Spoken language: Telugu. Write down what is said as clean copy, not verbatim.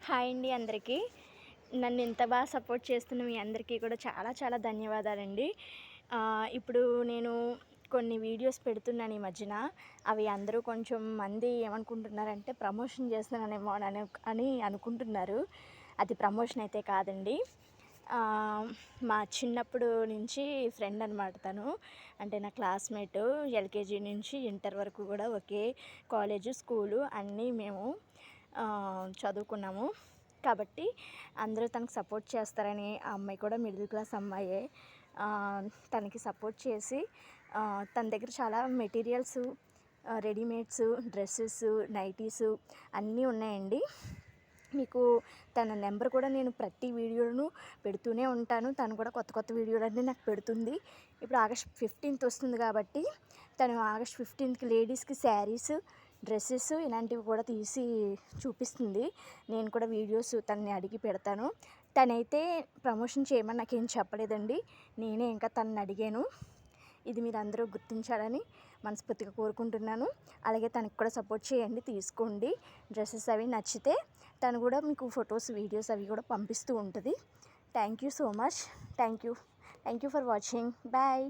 హాయ్ అండి అందరికీ. నన్ను ఇంత బాగా సపోర్ట్ చేస్తున్న మీ అందరికీ కూడా చాలా చాలా ధన్యవాదాలండి. ఇప్పుడు నేను కొన్ని వీడియోస్ పెడుతున్నాను ఈ మధ్యన. అవి అందరూ కొంచెం మంది ఏమనుకుంటున్నారంటే ప్రమోషన్ చేస్తున్నానేమో అని అనుకుంటున్నారు. అది ప్రమోషన్ అయితే కాదండి. మా చిన్నప్పుడు నుంచి ఫ్రెండ్ అనమాట తను. అంటే నా క్లాస్మేటు. ఎల్కేజీ నుంచి ఇంటర్ వరకు కూడా ఒకే కాలేజు, స్కూలు అన్నీ మేము చదువుకున్నాము. కాబట్టి అందరూ తనకు సపోర్ట్ చేస్తారని, ఆ అమ్మాయి కూడా మిడిల్ క్లాస్ అమ్మాయే. తనకి సపోర్ట్ చేసి తన దగ్గర చాలా మెటీరియల్స్, రెడీమేడ్స్, డ్రెస్సెస్, నైటీసు అన్నీ ఉన్నాయండి. మీకు తన నెంబర్ కూడా నేను ప్రతి వీడియోను పెడుతూనే ఉంటాను. తను కూడా కొత్త కొత్త వీడియోలన్నీ నాకు పెడుతుంది. ఇప్పుడు ఆగస్ట్ 15th వస్తుంది కాబట్టి తను ఆగస్ట్ 15th లేడీస్కి శారీస్, డ్రెస్సెస్ ఇలాంటివి కూడా తీసి చూపిస్తుంది. నేను కూడా వీడియోస్ తనని అడిగి పెడతాను. తనైతే ప్రమోషన్ చేయమని నాకేం చెప్పలేదండి. నేనే ఇంకా తనని అడిగాను. ఇది మీరు అందరూ గుర్తించాలని మనస్ఫూర్తిగా కోరుకుంటున్నాను. అలాగే తనకు కూడా సపోర్ట్ చేయండి, తీసుకోండి. డ్రెస్సెస్ అవి నచ్చితే తను కూడా మీకు ఫొటోస్, వీడియోస్ అవి కూడా పంపిస్తూ ఉంటుంది. Thank you so much. Thank you for watching. Bye.